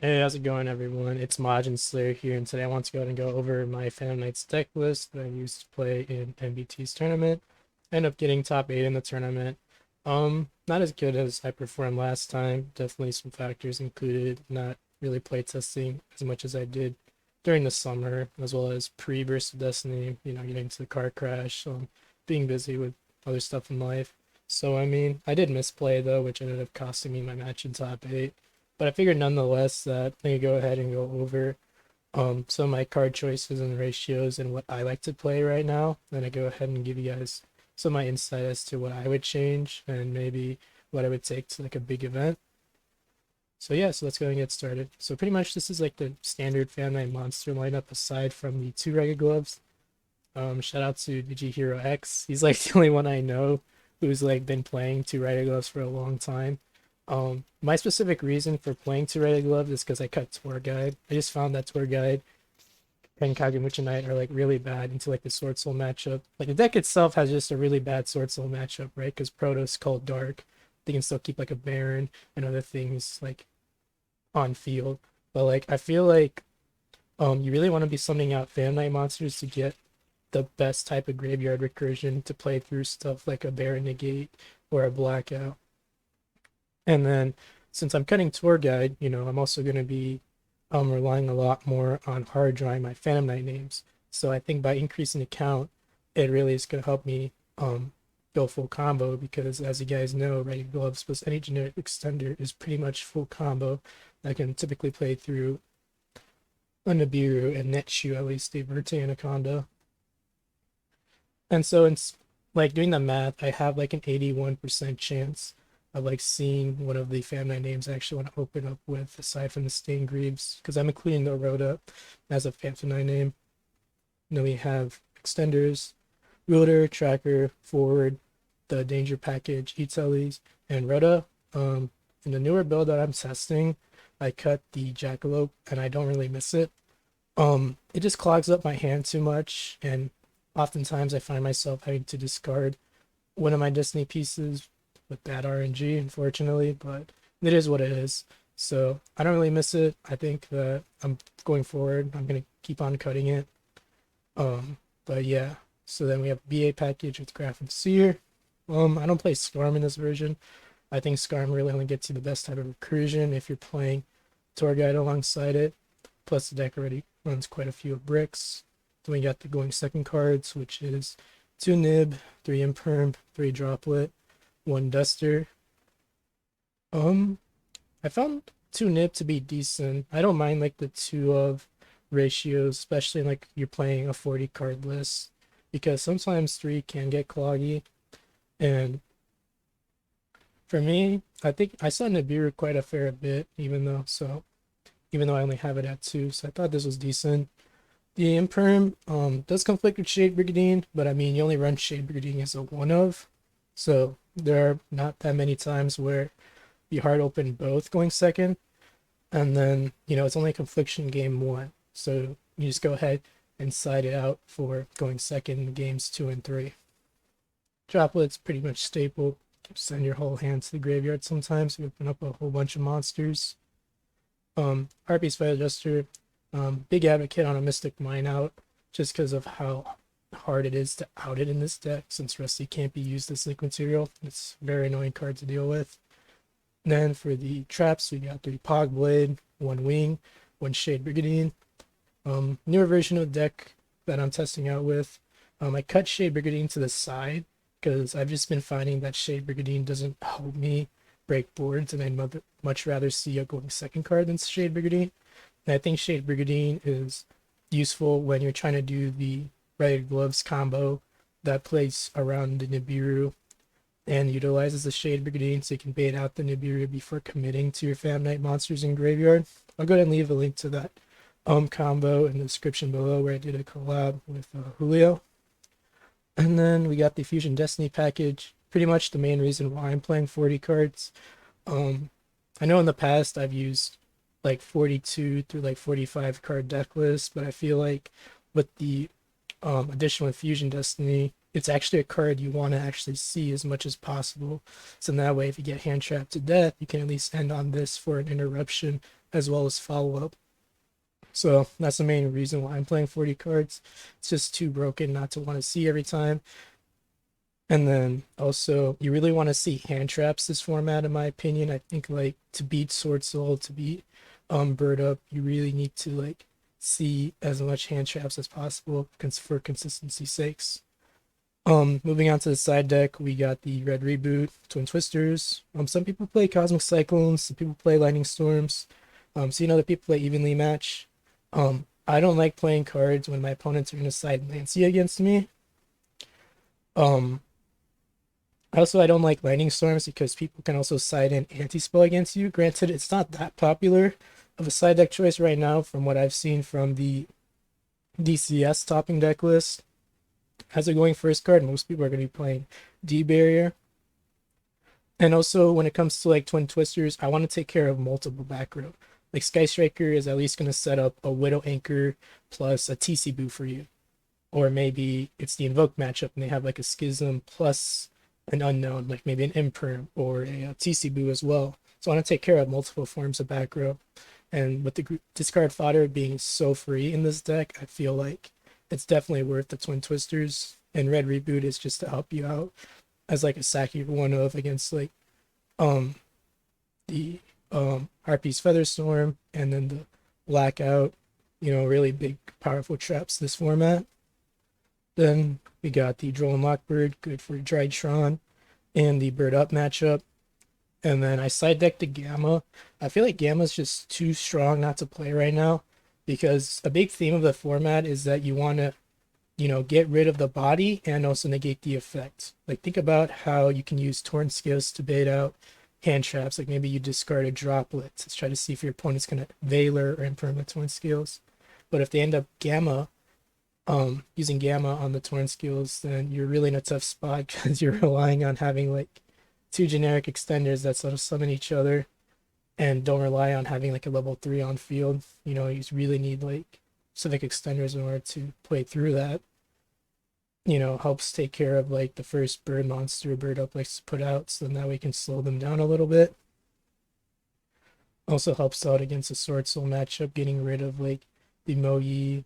Hey, how's it going, everyone? It's Majin Slayer here, and today I want to go ahead and go over my Phantom Knights deck list that I used to play in MBT's tournament. I ended up getting top 8 in the tournament. Not as good as I performed last time. Definitely some factors included not really playtesting as much as I did during the summer, as well as pre-Burst of Destiny, getting into the car crash, being busy with other stuff in life. So, I did misplay though, which ended up costing me my match in top 8. But I figured nonetheless that I could go ahead and go over some of my card choices and ratios and what I like to play right now. Then I go ahead and give you guys some of my insight as to what I would change and maybe what I would take to like a big event. So yeah, so let's go and get started. So pretty much this is like the standard Fan Night monster lineup aside from the two Rega gloves. Shout out to DG Hero X. He's like the only one I know who's like been playing two Rega gloves for a long time. My specific reason for playing two-rated glove is because I cut tour guide. I just found that tour guide and Kagemucha Knight are like really bad into like the Sword Soul matchup. Like the deck itself has just a really bad Sword Soul matchup, right? Because Protoss called Dark. They can still keep like a Baron and other things like on field. But like I feel like you really want to be summoning out Fan Knight monsters to get the best type of graveyard recursion to play through stuff like a Baron Negate or a Blackout. And then since I'm cutting tour guide, I'm also going to be relying a lot more on hard drawing my Phantom Knight names. So I think by increasing the count, it really is going to help me go full combo because as you guys know, Rated Gloves plus any generic extender is pretty much full combo. I can typically play through a Nibiru and Netshu, at least a Verte Anaconda. And so it's like doing the math, I have like an 81% chance of like seeing one of the Family names I actually want to open up with, aside from the Stained Greaves, because I'm including the Rhoda as a Phantom name. Then we have extenders, Wielder, Tracker, Forward, the Danger Package, Eateles, and Rhoda. In the newer build that I'm testing, I cut the Jackalope and I don't really miss it. It just clogs up my hand too much, and oftentimes I find myself having to discard one of my Destiny pieces with bad RNG, unfortunately, but it is what it is. So I don't really miss it. I think that I'm going forward. I'm gonna keep on cutting it. But yeah. So then we have BA package with Graph and Seer. I don't play Skarm in this version. I think Skarm really only gets you the best type of recursion if you're playing Tour Guide alongside it. Plus the deck already runs quite a few bricks. Then we got the going second cards, which is 2 Nib, 3 Imperm, 3 Droplet, 1 Duster. Um, I found 2 Nib to be decent. I don't mind like the 2 of ratios, especially like you're playing a 40 card list, because sometimes 3 can get cloggy. And for me, I think I saw Nibiru quite a fair bit, even though I only have it at 2, so I thought this was decent. The Imperm does conflict with Shade Brigandine, but I mean, you only run Shade Brigandine as a one of, so there are not that many times where you hard open both going second, and then, it's only Confliction game 1, so you just go ahead and side it out for going second in games 2 and 3. Droplet's pretty much staple. Send your whole hand to the graveyard sometimes, you open up a whole bunch of monsters. Harpy's Fight Adjuster, big advocate on a Mystic Mine out, just because of how hard it is to out it in this deck, since Rusty can't be used as Link material. It's a very annoying card to deal with. And then for the traps, we got 3 Pog Blade, 1 Wing, 1 Shade Brigandine. Newer version of the deck that I'm testing out with. I cut Shade Brigandine to the side because I've just been finding that Shade Brigandine doesn't help me break boards, and I'd much rather see a going second card than Shade Brigandine. And I think Shade Brigandine is useful when you're trying to do the Rated Gloves combo that plays around the Nibiru and utilizes the Shade Brigandine so you can bait out the Nibiru before committing to your Fam Knight monsters in graveyard. I'll go ahead and leave a link to that combo in the description below where I did a collab with Julio. And then we got the Fusion Destiny package. Pretty much the main reason why I'm playing 40 cards. I know in the past I've used like 42 through like 45 card deck lists, but I feel like with the additional Fusion Destiny, it's actually a card you want to actually see as much as possible. So that way, if you get hand trapped to death, you can at least end on this for an interruption as well as follow up. So that's the main reason why I'm playing 40 cards. It's just too broken not to want to see every time. And then also, you really want to see hand traps this format, in my opinion. I think like to beat Sword Soul, to beat Bird Up, you really need to like see as much hand traps as possible for consistency's sakes. Moving on to the side deck, we got the Red Reboot, Twin Twisters. Some people play Cosmic Cyclones, some people play Lightning Storms. So you know that people play Evenly Match. I don't like playing cards when my opponents are gonna side Lancey against me. Um, Also, I don't like Lightning Storms because people can also side in Anti-Spell against you. Granted, it's not that popular of a side deck choice right now from what I've seen from the DCS topping deck list. As a going first card, most people are going to be playing D-Barrier. And also, when it comes to like Twin Twisters, I want to take care of multiple back row. Like Sky Striker is at least going to set up a Widow Anchor plus a TC Boo for you. Or maybe it's the Invoke matchup and they have like a Schism plus an unknown, like maybe an Imperm or a TC Boo as well. So I want to take care of multiple forms of back row. And with the discard fodder being so free in this deck, I feel like it's definitely worth the Twin Twisters. And Red Reboot is just to help you out as like a Saki one of against like um the Harpy's Featherstorm and then the Blackout, you know, really big powerful traps this format. Then we got the Droll and Lockbird, good for Drytron, and the Bird Up matchup. And then I side decked the Gamma. I feel like Gamma's just too strong not to play right now because a big theme of the format is that you want to, you know, get rid of the body and also negate the effect. Like think about how you can use Torn Scales to bait out hand traps. Like maybe you discard a Droplet to try to see if your opponent's going to Veiler or Impermanent Torn Scales. But if they end up Gamma, using Gamma on the Torn Scales, then you're really in a tough spot because you're relying on having like two generic extenders that sort of summon each other and don't rely on having like a level 3 on field. You know, you really need like specific extenders in order to play through that. You know, helps take care of like the first bird monster Bird Up likes to put out, so then that way we can slow them down a little bit. Also helps out against a Sword Soul matchup, getting rid of like the Moyi,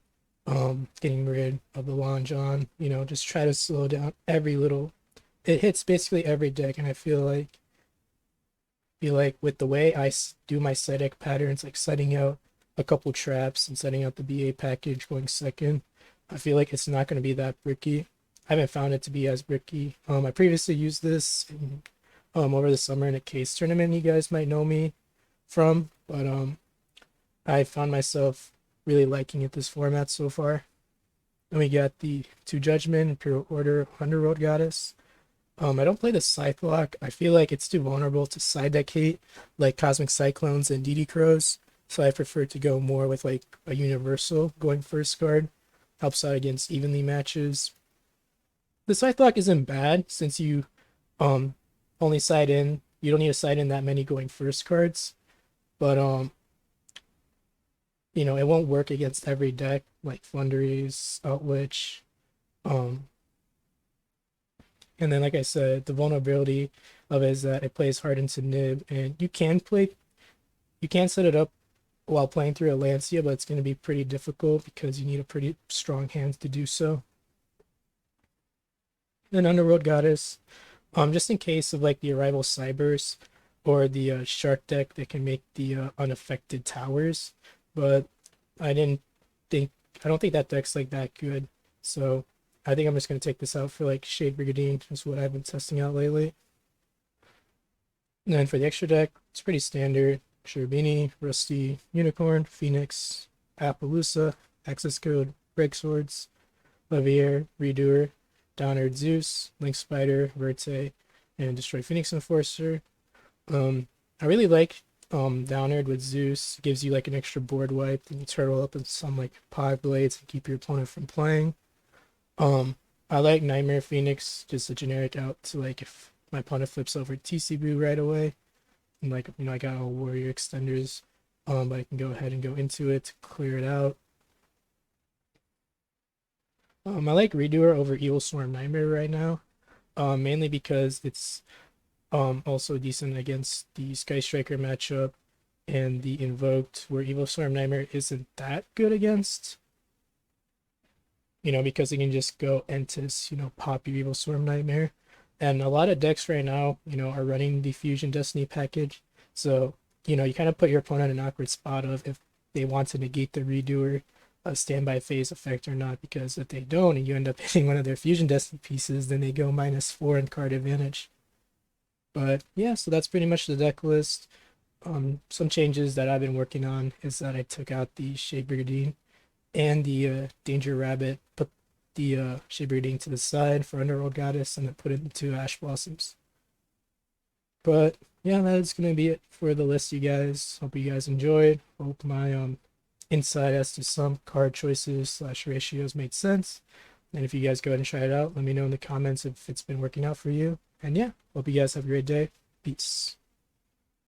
getting rid of the Lon John, you know, just try to slow down every little. It hits basically every deck, and I feel like with the way I do my side deck patterns, like setting out a couple traps and setting out the BA package going second, I feel like it's not going to be that bricky. I haven't found it to be as bricky. I previously used this over the summer in a case tournament you guys might know me from, but I found myself really liking it this format so far. Then we got the Two Judgment, Imperial Order, Underworld Goddess. I don't play the Scythe Lock. I feel like it's too vulnerable to side deck hate, like Cosmic Cyclones and DD Crows. So I prefer to go more with like a universal going first card. Helps out against evenly matches. The Scythe Lock isn't bad since you only side in. You don't need to side in that many going first cards. But you know, it won't work against every deck like Flunderies, Outwitch. And then, like I said, the vulnerability of it is that it plays hard into Nib, and you can set it up while playing through a Lancia, but it's going to be pretty difficult because you need a pretty strong hand to do so. Then Underworld Goddess, just in case of like the Arrival Cybers or the Shark deck that can make the unaffected towers, but I didn't think I don't think that deck's like that good, so I think I'm just going to take this out for like Shade Brigandine, just what I've been testing out lately. And then for the extra deck, it's pretty standard. Cherubini, Rusty, Unicorn, Phoenix, Appaloosa, Access Code, Break Swords, Levier, Redoer, Downerd Zeus, Link Spider, Verte, and Destroy Phoenix Enforcer. I really like Downerd with Zeus. It gives you like an extra board wipe, and you turtle up with some like Pod Blades and keep your opponent from playing. I like Nightmare Phoenix, just a generic out to like if my opponent flips over TC Boo right away. And like, you know, I got all warrior extenders, but I can go ahead and go into it to clear it out. I like Redoer over Evil Swarm Nightmare right now, mainly because it's also decent against the Sky Striker matchup, and the invoked, where Evil Storm Nightmare isn't that good against, because you can just go Entis, pop your Evil Storm Nightmare. And a lot of decks right now, are running the Fusion Destiny package. So, you kind of put your opponent in an awkward spot of if they want to negate the Redoer standby phase effect or not, because if they don't and you end up hitting one of their Fusion Destiny pieces, then they go -4 in card advantage. But yeah, so that's pretty much the deck list. Some changes that I've been working on is that I took out the Shea Brigandine and the Danger Rabbit, put the Shea Brigandine to the side for Underworld Goddess, and then put it into Ash Blossoms. But yeah, that's gonna be it for the list, you guys. Hope you guys enjoyed. Hope my insight as to some card choices slash ratios made sense. And if you guys go ahead and try it out, let me know in the comments if it's been working out for you. And yeah, hope you guys have a great day. Peace.